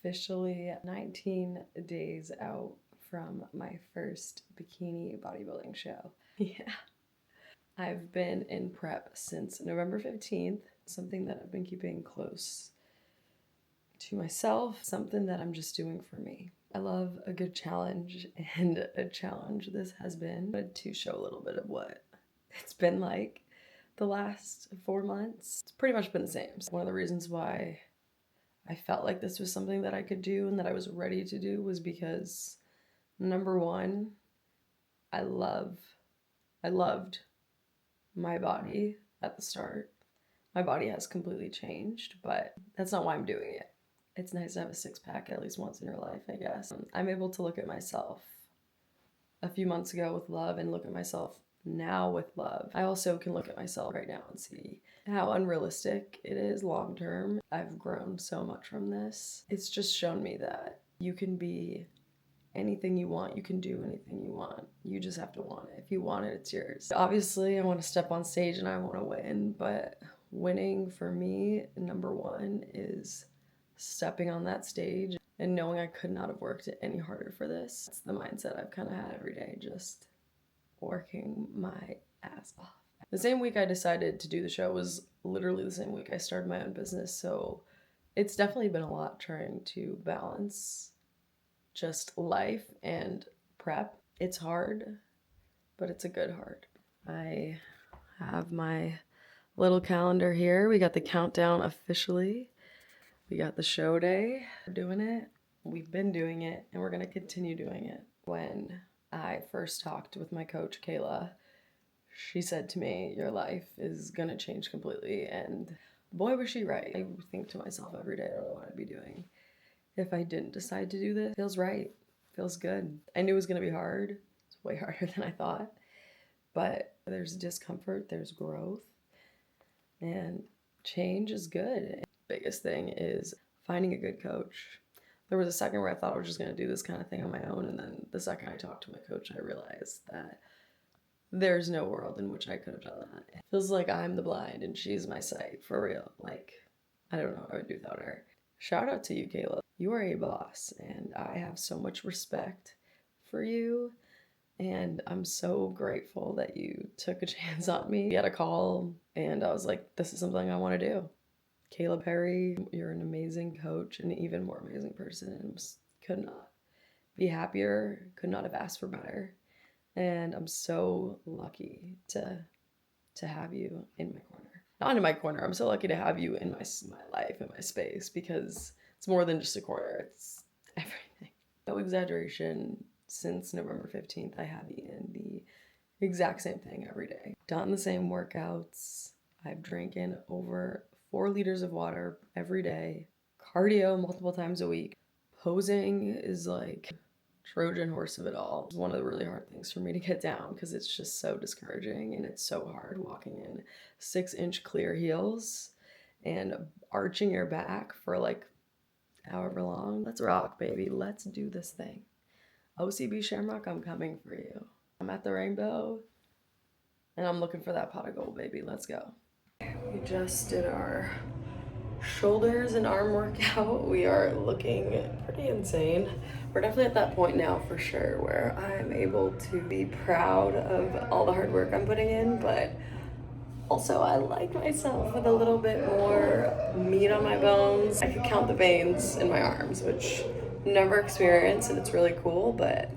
officially 19 days out from my first bikini bodybuilding show. Yeah. I've been in prep since November 15th, something that I've been keeping close to myself, something that I'm just doing for me. I love a good challenge, and a challenge this has been. I wanted to show a little bit of what it's been like the last 4 months. It's pretty much been the same. One of the reasons why I felt like this was something that I could do and that I was ready to do was because, number one, I loved my body at the start. My body has completely changed, but that's not why I'm doing it. It's nice to have a six-pack at least once in your life, I guess. I'm able to look at myself a few months ago with love and look at myself now with love. I also can look at myself right now and see how unrealistic it is long term. I've grown so much from this. It's just shown me that you can be anything you want. You can do anything you want. You just have to want it. If you want it, it's yours. Obviously, I want to step on stage and I want to win, but winning for me, number one, is stepping on that stage and knowing I could not have worked any harder for this. It's the mindset I've kind of had every day, just working my ass off. The same week I decided to do the show was literally the same week I started my own business, so it's definitely been a lot trying to balance just life and prep. It's hard, but it's a good hard. I have my little calendar here. We got the countdown officially. We got the show day. We're doing it. We've been doing it, and we're going to continue doing it. When I first talked with my coach, Kayla, she said to me, your life is going to change completely. And boy, was she right. I think to myself every day, I don't know what I'd be doing if I didn't decide to do this. Feels right. Feels good. I knew it was going to be hard. It's way harder than I thought. But there's discomfort, there's growth, and change is good. Biggest thing is finding a good coach. There was a second where I thought I was just going to do this kind of thing on my own, and then the second I talked to my coach, I realized that there's no world in which I could have done that. It feels like I'm the blind and she's my sight, for real. Like, I don't know what I would do without her. Shout out to you, Kayla. You are a boss, and I have so much respect for you, and I'm so grateful that you took a chance on me. We had a call, and I was like, this is something I want to do. Kayla Perry, you're an amazing coach, and an even more amazing person, and could not be happier, could not have asked for better, and I'm so lucky to have you in my corner. Not in my corner, I'm so lucky to have you in my life, in my space, because it's more than just a corner, it's everything. No exaggeration, since November 15th, I have eaten the exact same thing every day. Done the same workouts. I've drinking over 4 liters of water every day. Cardio multiple times a week. Posing is like Trojan horse of it all. It's one of the really hard things for me to get down because it's just so discouraging and it's so hard walking in 6-inch clear heels and arching your back for like however long. Let's rock, baby. Let's do this thing. OCB Shamrock, I'm coming for you. I'm at the Rainbow and I'm looking for that pot of gold, baby. Let's go. We just did our shoulders and arm workout. We are looking pretty insane. We're definitely at that point now for sure where I'm able to be proud of all the hard work I'm putting in, but also I like myself with a little bit more meat on my bones. I could count the veins in my arms, which I've never experienced, and it's really cool, but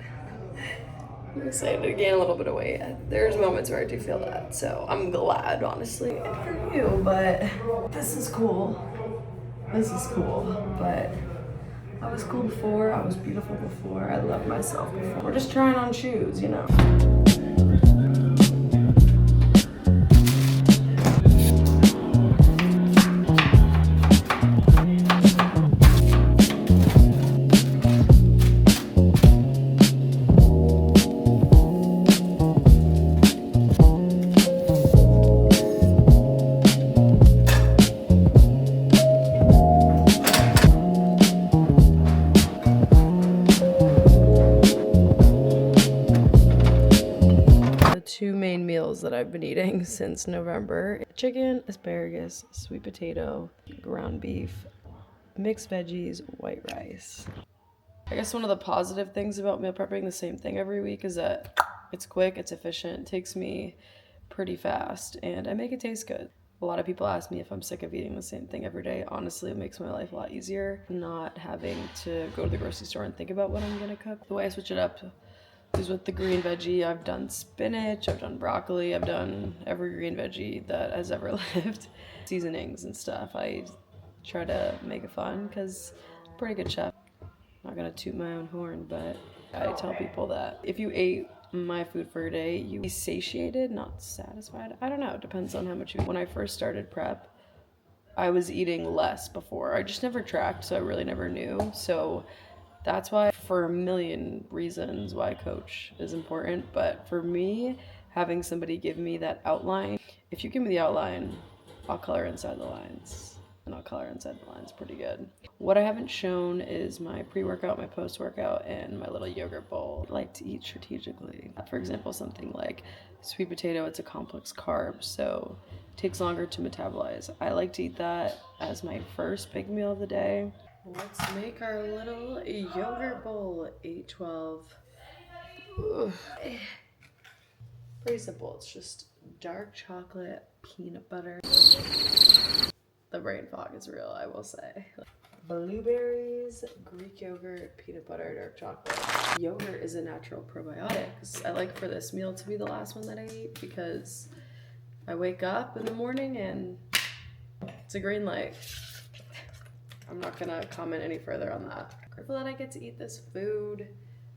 I'm excited to gain a little bit of weight. There's moments where I do feel that, so I'm glad, honestly. Good for you, but this is cool. This is cool, but I was cool before, I was beautiful before, I loved myself before. We're just trying on shoes, you know. Two main meals that I've been eating since November: chicken, asparagus, sweet potato, ground beef, mixed veggies, white rice. I guess one of the positive things about meal prepping the same thing every week is that it's quick, it's efficient, it takes me pretty fast, and I make it taste good. A lot of people ask me if I'm sick of eating the same thing every day. Honestly, it makes my life a lot easier not having to go to the grocery store and think about what I'm gonna cook. The way I switch it up is with the green veggie. I've done spinach, I've done broccoli, I've done every green veggie that has ever lived. Seasonings and stuff, I try to make it fun because I'm a pretty good chef. I'm not gonna toot my own horn, but I tell people that if you ate my food for a day, you be satiated, not satisfied. I don't know, it depends on how much you eat. When I first started prep, I was eating less before. I just never tracked, so I really never knew. So that's why, for a million reasons why coach is important, but for me, having somebody give me that outline, if you give me the outline, I'll color inside the lines. And I'll color inside the lines pretty good. What I haven't shown is my pre-workout, my post-workout, and my little yogurt bowl. I like to eat strategically. For example, something like sweet potato, it's a complex carb, so it takes longer to metabolize. I like to eat that as my first big meal of the day. Let's make our little yogurt bowl, 812. Pretty simple, it's just dark chocolate, peanut butter. The brain fog is real, I will say. Blueberries, Greek yogurt, peanut butter, dark chocolate. Yogurt is a natural probiotic. I like for this meal to be the last one that I eat because I wake up in the morning and it's a green light. I'm not gonna comment any further on that. Grateful that I get to eat this food.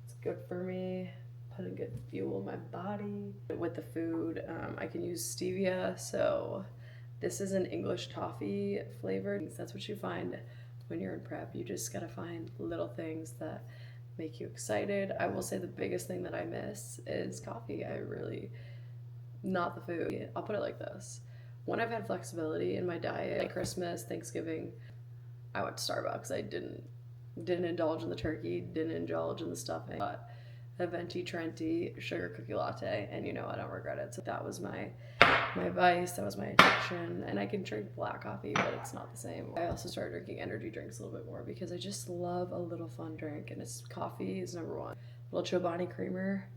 It's good for me, putting good fuel in my body. With the food, I can use stevia, so this is an English toffee flavor. That's what you find when you're in prep. You just gotta find little things that make you excited. I will say the biggest thing that I miss is coffee. Not the food. I'll put it like this. When I've had flexibility in my diet, like Christmas, Thanksgiving, I went to Starbucks. I didn't indulge in the turkey, didn't indulge in the stuffing. But a venti Trenti sugar cookie latte, and you know, I don't regret it. So that was my vice, that was my addiction. And I can drink black coffee, but it's not the same. I also started drinking energy drinks a little bit more because I just love a little fun drink, and coffee is number one. A little Chobani creamer.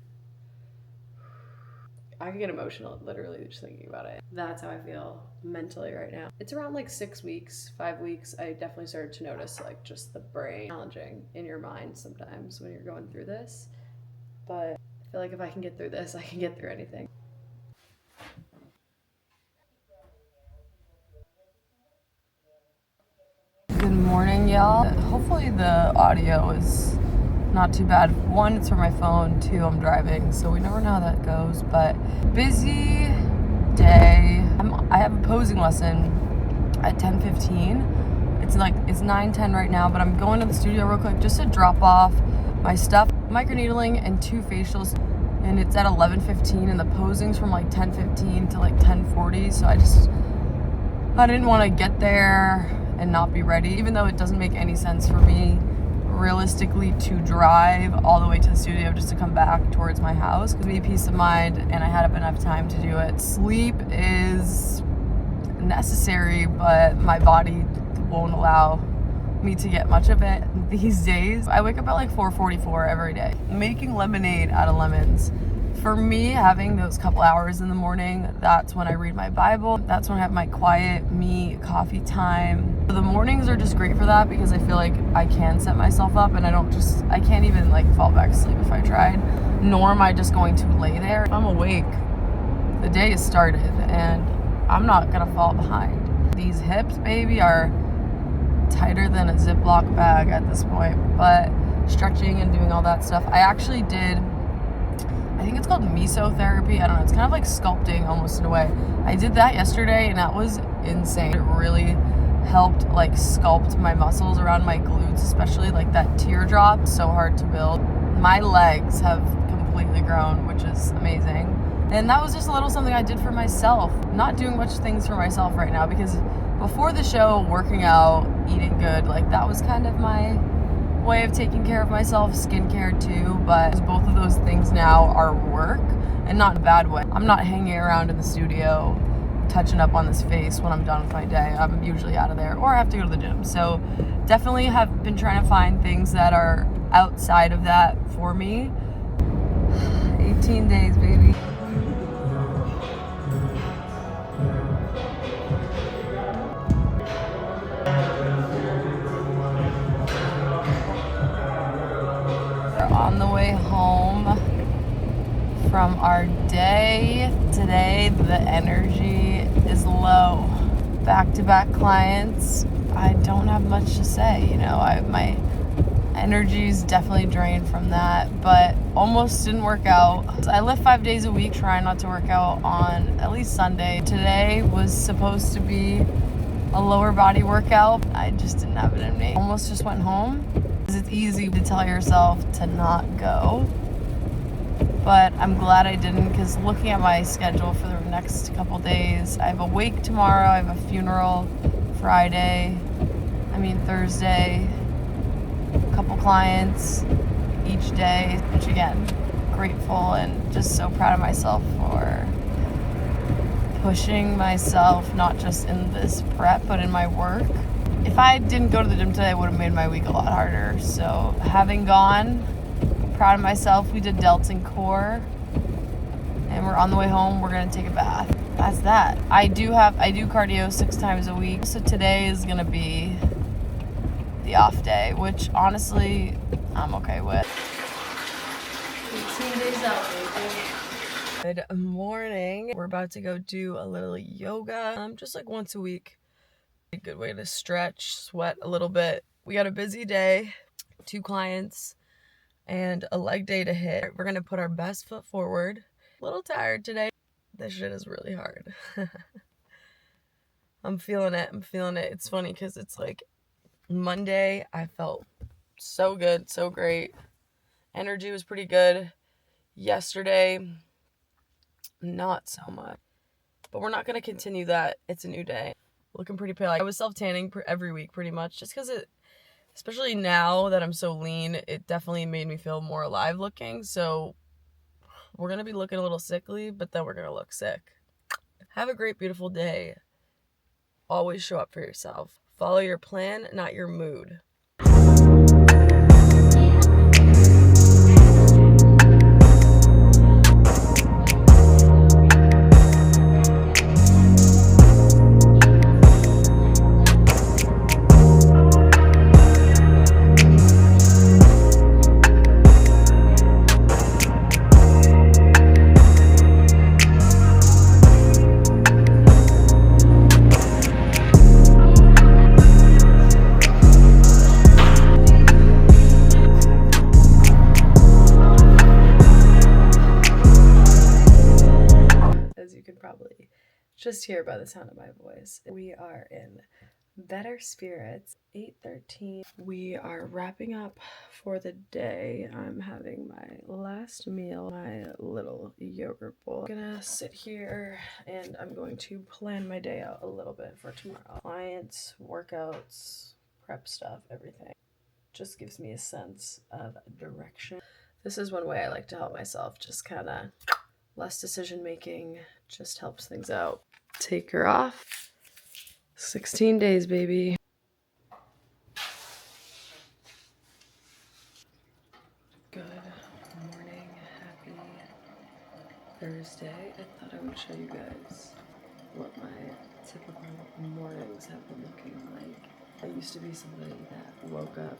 I can get emotional literally just thinking about it. That's how I feel mentally right now. It's around like 6 weeks, 5 weeks. I definitely started to notice like just the brain challenging in your mind sometimes when you're going through this. But I feel like if I can get through this, I can get through anything. Good morning, y'all. Hopefully the audio is not too bad. One, it's from my phone. Two, I'm driving, so we never know how that goes. But busy day. I have a posing lesson at 10:15. It's 9:10 right now, but I'm going to the studio real quick just to drop off my stuff, microneedling and 2 facials, and it's at 11:15, and the posing's from like 10:15 to like 10:40. So I didn't want to get there and not be ready, even though it doesn't make any sense for me realistically to drive all the way to the studio just to come back towards my house. Gives me peace of mind, and I had enough time to do it. Sleep is necessary, but my body won't allow me to get much of it these days. I wake up at like 4:44 every day, making lemonade out of lemons. For me, having those couple hours in the morning, that's when I read my Bible. That's when I have my quiet, me, coffee time. The mornings are just great for that because I feel like I can set myself up and I can't even like fall back asleep if I tried, nor am I just going to lay there. If I'm awake, the day has started and I'm not gonna fall behind. These hips, baby, are tighter than a Ziploc bag at this point, but stretching and doing all that stuff. I actually did, I think it's called mesotherapy. I don't know. It's kind of like sculpting almost in a way. I did that yesterday and that was insane. It really helped like sculpt my muscles around my glutes, especially like that teardrop. So hard to build. My legs have completely grown, which is amazing. And that was just a little something I did for myself. Not doing much things for myself right now because before the show, working out, eating good, like that was kind of my way of taking care of myself. Skincare too, but both of those things now are work, and not in a bad way. I'm not hanging around in the studio touching up on this face when I'm done with my day. I'm usually out of there, or I have to go to the gym. So definitely have been trying to find things that are outside of that for me. 18 days, baby. We're on the way home from our day. Today, the energy is low. Back-to-back clients. I don't have much to say, you know. My energy's definitely drained from that, but almost didn't work out. I lift 5 days a week, trying not to work out on at least Sunday. Today was supposed to be a lower body workout. I just didn't have it in me. Almost just went home. It's easy to tell yourself to not go, but I'm glad I didn't, because looking at my schedule for the next couple days, I have a wake tomorrow, I have a funeral Thursday, a couple clients each day, which again, grateful and just so proud of myself for pushing myself, not just in this prep, but in my work. If I didn't go to the gym today, it would have made my week a lot harder. So having gone, proud of myself. We did delts and core, and we're on the way home. We're gonna take a bath. That's that. I do cardio 6 times a week, so today is gonna be the off day, which honestly I'm okay with. 18 days out, baby. Good morning. We're about to go do a little yoga, just like once a week. A good way to stretch, sweat a little bit. We got a busy day, 2 clients, and a leg day to hit. We're gonna put our best foot forward. A little tired today. This shit is really hard. I'm feeling it. It's funny because it's like Monday, I felt so good, so great. Energy was pretty good. Yesterday, not so much. But we're not gonna continue that. It's a new day. Looking pretty pale. I was self-tanning every week pretty much, just because especially now that I'm so lean, it definitely made me feel more alive looking. So we're going to be looking a little sickly, but then we're going to look sick. Have a great, beautiful day. Always show up for yourself. Follow your plan, not your mood. As you can probably just hear by the sound of my voice, we are in better spirits. 8:13. We are wrapping up for the day. I'm having my last meal, my little yogurt bowl. I'm gonna sit here and I'm going to plan my day out a little bit for tomorrow. Clients, workouts, prep stuff, everything. Just gives me a sense of direction. This is one way I like to help myself, just kind of less decision making, just helps things out. Take her off. 16 days, baby. Good morning, happy Thursday. I thought I would show you guys what my typical mornings have been looking like. I used to be somebody that woke up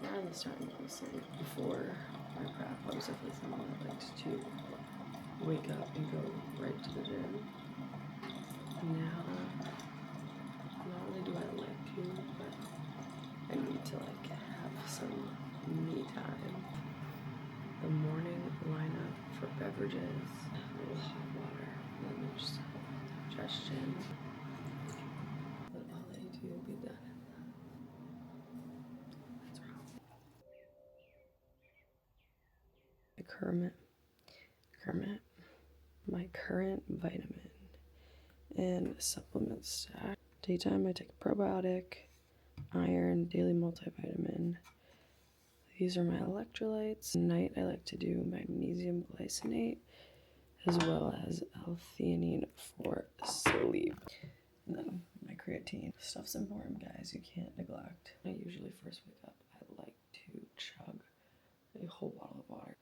around this time, mostly before my prep. I was definitely someone that liked to wake up and go right to the gym. Now, not only do I like to, but I need to have some me time. The morning lineup for beverages, a little hot water, and then there's digestion. But all I do will be done. That's wrong. My current vitamin and supplement stack. Daytime I take a probiotic, iron, daily multivitamin. These are my electrolytes. At night I like to do magnesium glycinate as well as L-theanine for sleep. And then my creatine. Stuff's important, guys. You can't neglect. I usually first wake up, I like to chug a whole bottle of water.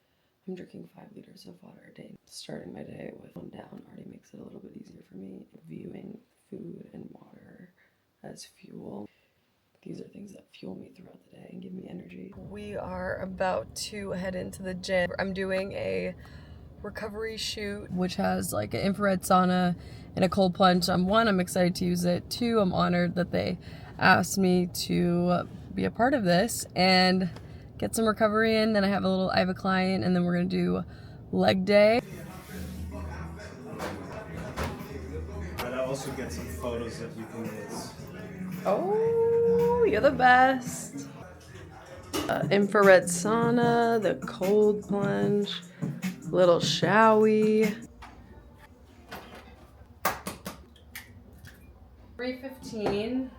I'm drinking 5 liters of water a day. Starting my day with one down already makes it a little bit easier for me. Viewing food and water as fuel. These are things that fuel me throughout the day and give me energy. We are about to head into the gym. I'm doing a recovery shoot, which has like an infrared sauna and a cold plunge. One, I'm excited to use it. 2, I'm honored that they asked me to be a part of this and get some recovery in. Then I have a client, and then we're gonna do leg day. But I also get some photos that you can use. Oh, you're the best. Infrared sauna, the cold plunge, little showy. 3:15.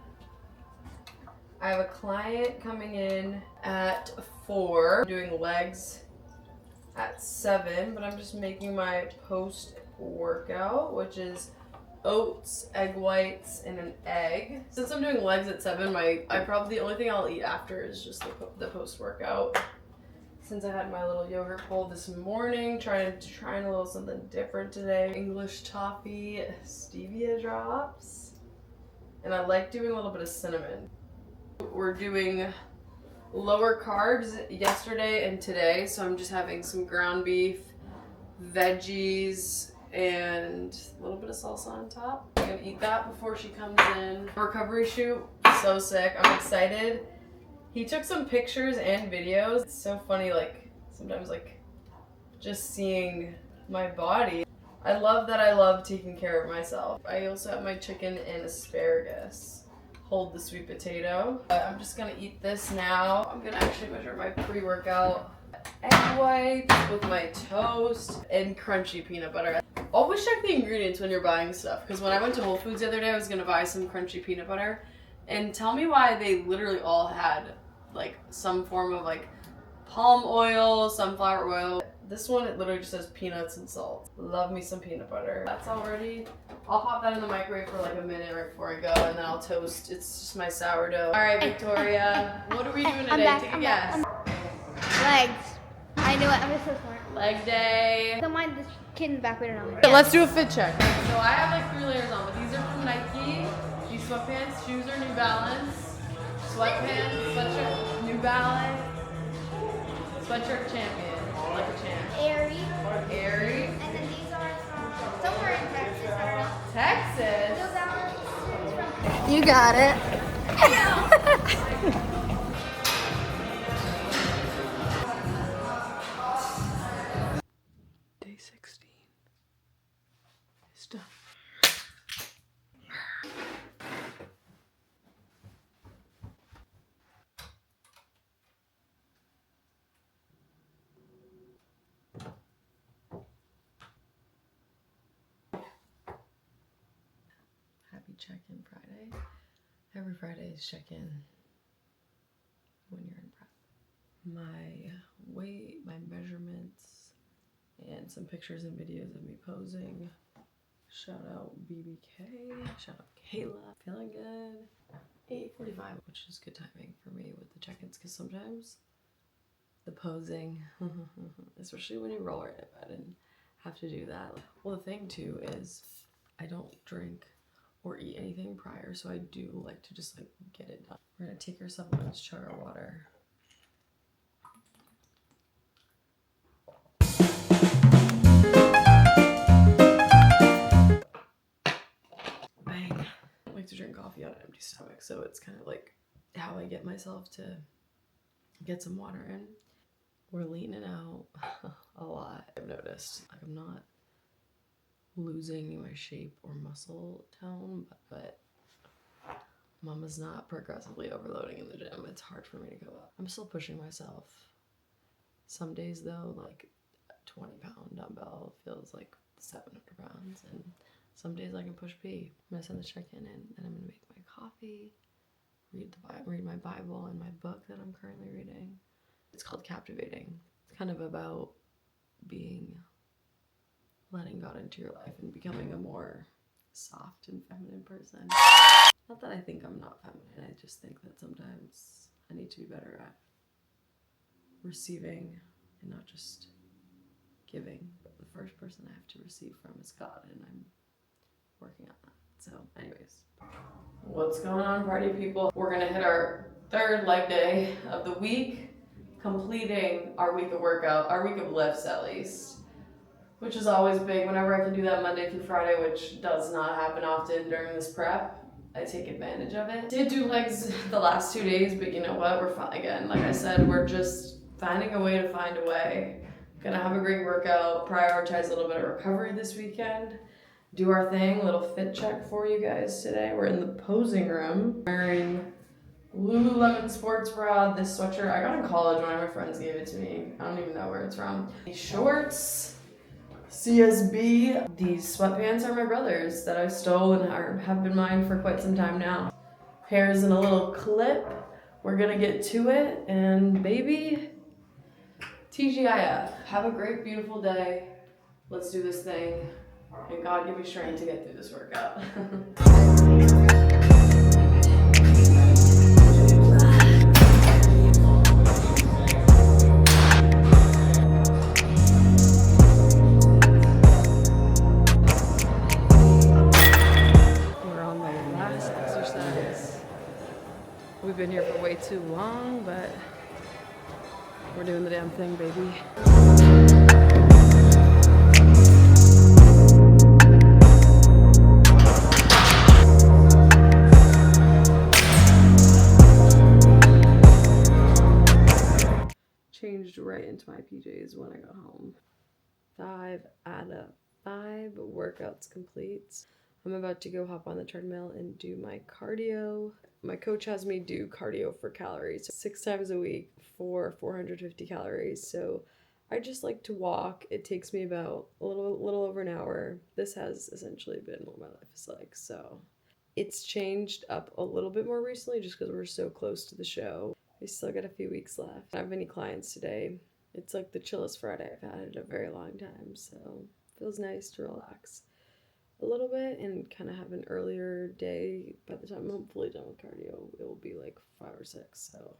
I have a client coming in at 4. I'm doing legs at 7, but I'm just making my post-workout, which is oats, egg whites, and an egg. Since I'm doing legs at 7, the only thing I'll eat after is just the post-workout. Since I had my little yogurt bowl this morning, trying a little something different today. English toffee stevia drops. And I like doing a little bit of cinnamon. We're doing lower carbs yesterday and today, so I'm just having some ground beef, veggies, and a little bit of salsa on top. I'm gonna eat that before she comes in. Recovery shoot, so sick. I'm excited. He took some pictures and videos. It's so funny, like sometimes like just seeing my body. I love taking care of myself. I also have my chicken and asparagus. Hold the sweet potato. I'm just gonna eat this now. I'm gonna actually measure my pre-workout. Egg whites with my toast and crunchy peanut butter. Always check the ingredients when you're buying stuff, because when I went to Whole Foods the other day, I was gonna buy some crunchy peanut butter, and tell me why they literally all had like some form of like palm oil, sunflower oil. This one, it literally just says peanuts and salt. Love me some peanut butter. That's all ready. I'll pop that in the microwave for like a minute right before I go, and then I'll toast. It's just my sourdough. All right, Victoria, what are we doing today? Take a guess. Legs. I knew it. I'm just so smart. Leg day. Don't mind this kid in the back. We don't know. Let's do a fit check. So I have like 3 layers on, but these are from Nike. These sweatpants, shoes are New Balance. Sweatpants, sweatshirt, New Balance. Sweatshirt Champion, like a champ. Airy. Airy. And then these are from somewhere in Texas. I don't know. Texas. New Balance is from. You got it. Day 16 is done. Happy check-in Friday. Every Friday is check-in when you're in prep. My weight, my measurements, and some pictures and videos of me posing. Shout out BBK, shout out Kayla. Feeling good. 8:45, which is good timing for me with the check-ins, because sometimes the posing, especially when you roll right in bed and have to do that. Well, the thing too is I don't drink or eat anything prior, so I do like to just like get it done. We're gonna take our supplements, chug our water. Bang. I like to drink coffee on an empty stomach, so it's kind of like how I get myself to get some water in. We're leaning out a lot. I've noticed like I'm not losing my shape or muscle tone, but Mama's not progressively overloading in the gym. It's hard for me to go up. I'm still pushing myself. Some days though, like a 20-pound dumbbell feels like 700 pounds, and some days I can push P. I'm gonna send the check-in in, and I'm gonna make my coffee, read my Bible and my book that I'm currently reading. It's called Captivating. It's kind of about being letting God into your life and becoming a more soft and feminine person. Not that I think I'm not feminine, I just think that sometimes I need to be better at receiving and not just giving. But the first person I have to receive from is God, and I'm working on that. So anyways, what's going on, party people? We're gonna hit our third leg day of the week, completing our week of workout, our week of lifts at least, which is always big. Whenever I can do that Monday through Friday, which does not happen often during this prep, I take advantage of it. Did do legs the last 2 days, but you know what, we're fine again. Like I said, we're just finding a way to find a way. Gonna have a great workout, prioritize a little bit of recovery this weekend, do our thing. Little fit check for you guys today. We're in the posing room, wearing Lululemon sports bra, this sweatshirt I got in college. One of my friends gave it to me. I don't even know where it's from. These shorts, CSB. These sweatpants are my brother's that I stole and have been mine for quite some time now. Hair's in a little clip. We're gonna get to it, and baby, TGIF. Have a great, beautiful day. Let's do this thing. And God, give me strength to get through this workout. We're on the last exercise. We've been here for way too long, but we're doing the damn thing, baby. Changed right into my PJs when I got home. 5 out of 5 workouts complete. I'm about to go hop on the treadmill and do my cardio. My coach has me do cardio for calories 6 times a week for 450 calories. So I just like to walk. It takes me about a little over an hour. This has essentially been what my life is like. So it's changed up a little bit more recently just because we're so close to the show. We still got a few weeks left. I don't have any clients today. It's like the chillest Friday I've had in a very long time, so it feels nice to relax a little bit and kind of have an earlier day. By the time I'm hopefully done with cardio, it will be like 5 or 6, so.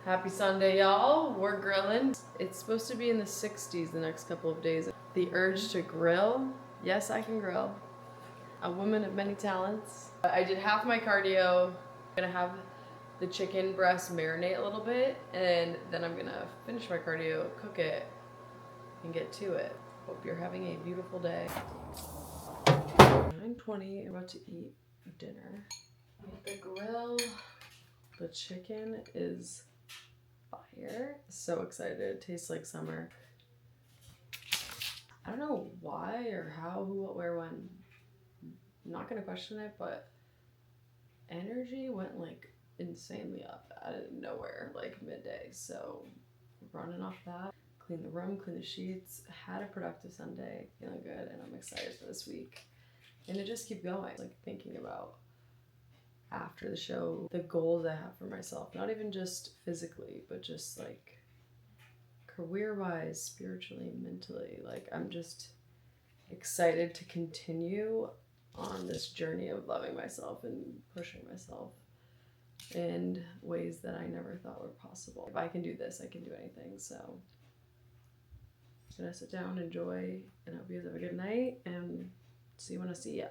Happy Sunday, y'all. We're grilling. It's supposed to be in the 60s the next couple of days. The urge to grill. Yes, I can grill. A woman of many talents. I did half my cardio. I'm gonna have the chicken breast marinate a little bit, and then I'm gonna finish my cardio, cook it, and get to it. Hope you're having a beautiful day. 9:20, I'm about to eat dinner. The grill, the chicken is fire. So excited. It tastes like summer. I don't know why or how, who, what, where, when. I'm not gonna question it, but energy went like insanely up out of nowhere, like midday. So running off that, clean the room, clean the sheets, had a productive Sunday, feeling good, and I'm excited for this week. And to just keep going, like thinking about after the show, the goals I have for myself, not even just physically, but just like career-wise, spiritually, mentally. Like I'm just excited to continue on this journey of loving myself and pushing myself in ways that I never thought were possible. If I can do this, I can do anything. So I'm gonna sit down, enjoy, and hope you guys have a good night, and see you when I see ya.